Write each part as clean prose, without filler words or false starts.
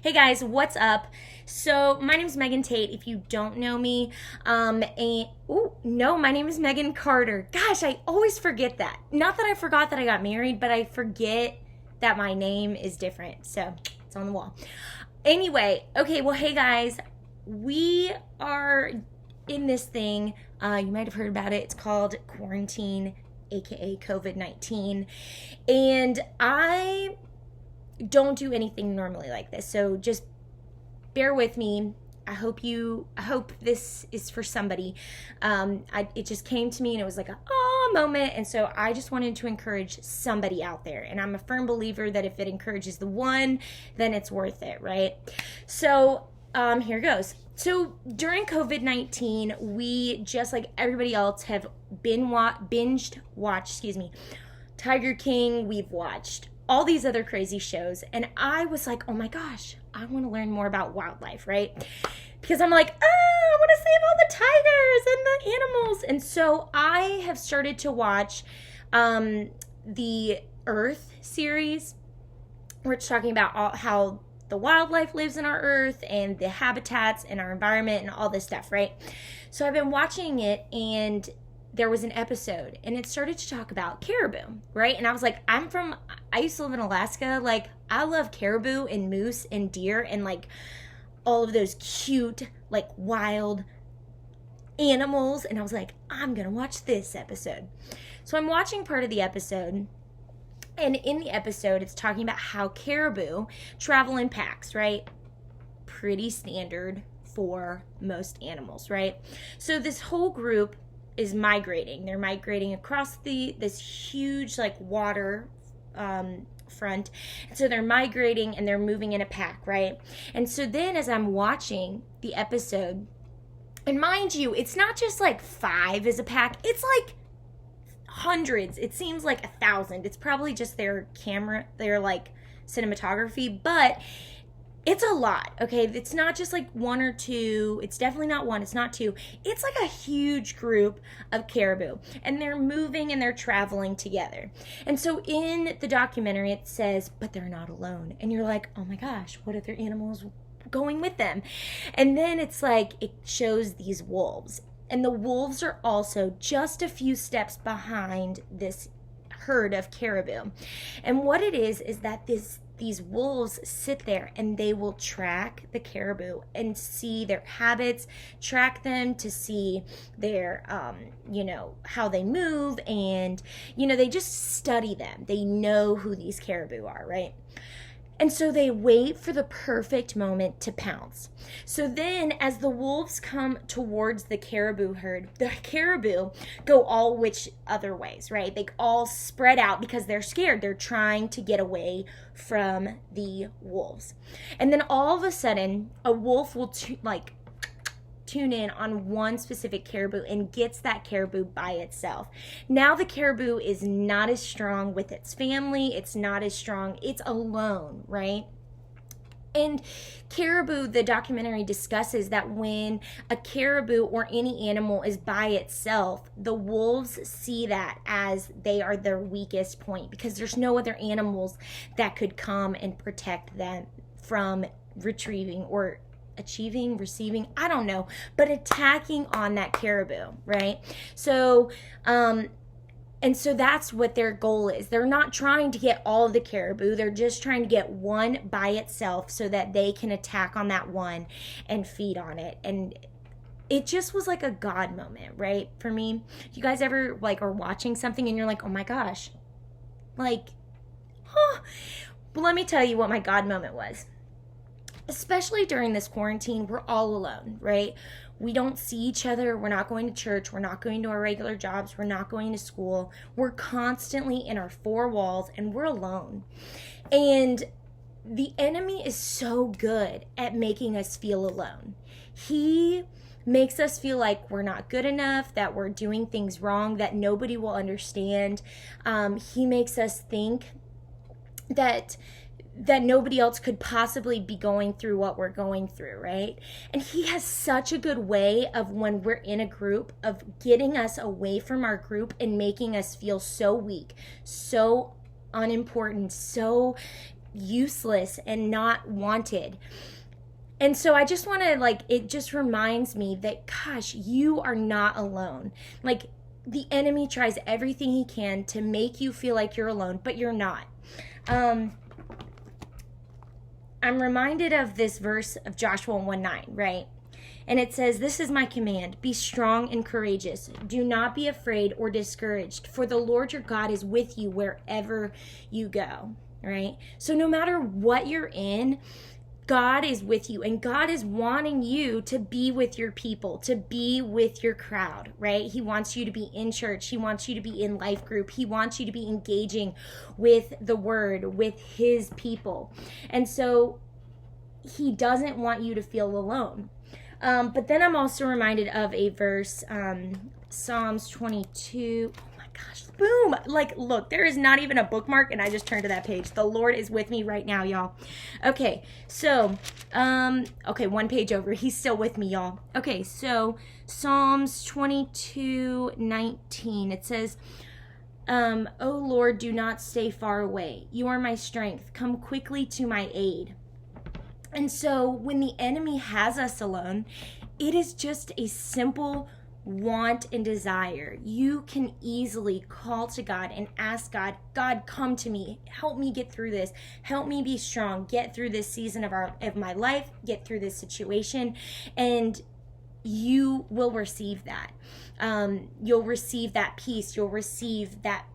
Hey guys, what's up? So my name is Megan Tate. If you don't know me, no, my name is Megan Carter. Gosh, I always forget that. Not that I forgot that I got married, but I forget that my name is different. So it's on the wall. Anyway, okay. Well, hey guys, we are in this thing. You might have heard about it. It's called quarantine, aka COVID-19, and I don't do anything normally like this. So just bear with me. I hope this is for somebody. It just came to me and it was like a moment. And so I just wanted to encourage somebody out there. And I'm a firm believer that if it encourages the one, then it's worth it, right? So here goes. So during COVID-19, we, just like everybody else, have watched Tiger King. We've watched all these other crazy shows, and I was like, oh my gosh, I want to learn more about wildlife, right? Because I'm like, I want to save all the tigers and the animals. And so I have started to watch the Earth series, where it's talking about how the wildlife lives in our earth and the habitats and our environment and all this stuff, right? So I've been watching it, and there was an episode and it started to talk about caribou, right? And I was like, I used to live in Alaska. Like, I love caribou and moose and deer and like all of those cute, like wild animals. And I was like, I'm going to watch this episode. So I'm watching part of the episode. And in the episode, it's talking about how caribou travel in packs, right? Pretty standard for most animals, right? So this whole group is migrating. They're migrating across this huge like water front. And so they're migrating and they're moving in a pack, right? And so then as I'm watching the episode, and mind you, it's not just like 5 as a pack, it's like hundreds. It seems like 1,000. It's probably just their like cinematography, but it's a lot, okay? It's not just like 1 or 2. It's definitely not 1. It's not 2. It's like a huge group of caribou, and they're moving and they're traveling together. And so in the documentary, it says, but they're not alone. And you're like, oh my gosh, what other animals going with them? And then it's like, it shows these wolves. And the wolves are also just a few steps behind this herd of caribou. And what it is that these wolves sit there and they will track the caribou and see their habits, track them to see their, how they move. And, they just study them. They know who these caribou are, right? And so they wait for the perfect moment to pounce. So then as the wolves come towards the caribou herd, the caribou go all which other ways, right? They all spread out because they're scared. They're trying to get away from the wolves. And then all of a sudden, a wolf will tune in on one specific caribou and gets that caribou by itself. Now the caribou is not as strong with its family. It's not as strong. It's alone, right? And caribou, the documentary discusses that when a caribou or any animal is by itself, the wolves see that as they are their weakest point, because there's no other animals that could come and protect them from receiving, I don't know, but attacking on that caribou, right? So, and so that's what their goal is. They're not trying to get all of the caribou. They're just trying to get one by itself so that they can attack on that one and feed on it. And it just was like a God moment, right? For me, you guys ever are watching something and you're like, oh my gosh, well, let me tell you what my God moment was. Especially during this quarantine, we're all alone, right? We don't see each other. We're not going to church. We're not going to our regular jobs. We're not going to school. We're constantly in our 4 walls and we're alone. And the enemy is so good at making us feel alone. He makes us feel like we're not good enough, that we're doing things wrong, that nobody will understand. He makes us think that nobody else could possibly be going through what we're going through, right? And he has such a good way of, when we're in a group, of getting us away from our group and making us feel so weak, so unimportant, so useless and not wanted. And so I just want to, like, it just reminds me that, gosh, you are not alone. Like, the enemy tries everything he can to make you feel like you're alone, but you're not. I'm reminded of this verse of Joshua 1:9, right? And it says, "This is my command, be strong and courageous. Do not be afraid or discouraged, for the Lord your God is with you wherever you go," right? So no matter what you're in, God is with you, and God is wanting you to be with your people, to be with your crowd, right? He wants you to be in church. He wants you to be in life group. He wants you to be engaging with the word, with his people. And so he doesn't want you to feel alone. But then I'm also reminded of a verse, Psalms 22. Oh my gosh, boom. Like, look, there is not even a bookmark, and I just turned to that page. The Lord is with me right now, y'all. Okay, so, okay, one page over. He's still with me, y'all. Okay, so Psalms 22:19. It says, "O Lord, do not stay far away. You are my strength. Come quickly to my aid." And so when the enemy has us alone, it is just a simple want and desire. You can easily call to God and ask God, "God, come to me. Help me get through this. Help me be strong. Get through this season of my life. Get through this situation." And you will receive that. You'll receive that peace. You'll receive that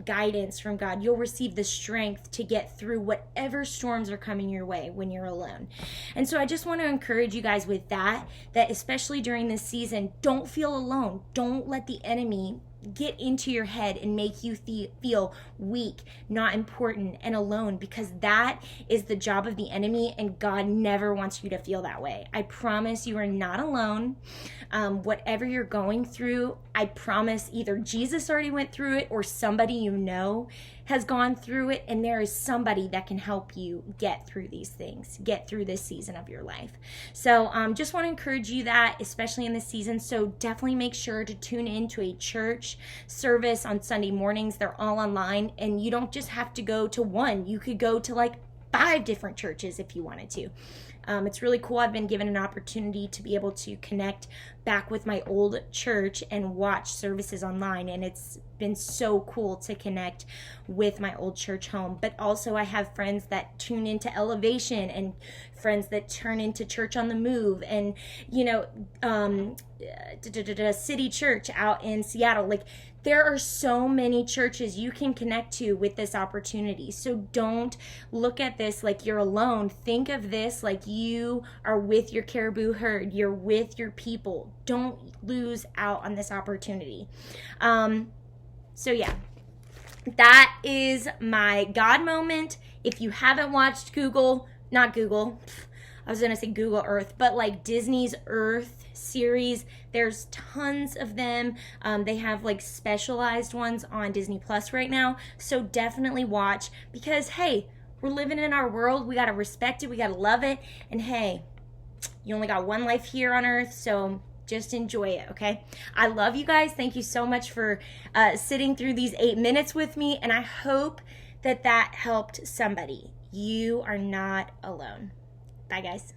guidance from God. You'll receive the strength to get through whatever storms are coming your way when you're alone. And so I just want to encourage you guys with that especially during this season, don't feel alone. Don't let the enemy get into your head and make you feel weak, not important, and alone, because that is the job of the enemy, and God never wants you to feel that way. I promise you are not alone. Whatever you're going through, I promise either Jesus already went through it or somebody you know has gone through it, and there is somebody that can help you get through these things, get through this season of your life. So just want to encourage you that, especially in this season. So definitely make sure to tune in to a church service on Sunday mornings. They're all online, and you don't just have to go to one. You could go to like 5 different churches if you wanted to. It's really cool. I've been given an opportunity to be able to connect back with my old church and watch services online, and it's been so cool to connect with my old church home. But also I have friends that tune into Elevation, and friends that turn into Church on the Move, and City Church out in Seattle. Like, there are so many churches you can connect to with this opportunity. So don't look at this like you're alone. Think of this like you are with your caribou herd. You're with your people. Don't lose out on this opportunity. So yeah, that is my God moment. If you haven't watched Google Earth, but like Disney's Earth series, there's tons of them. They have like specialized ones on Disney Plus right now. So definitely watch, because hey, we're living in our world. We got to respect it. We got to love it. And hey, you only got one life here on Earth. So just enjoy it, okay? I love you guys. Thank you so much for sitting through these 8 minutes with me. And I hope that helped somebody. You are not alone. Bye, guys.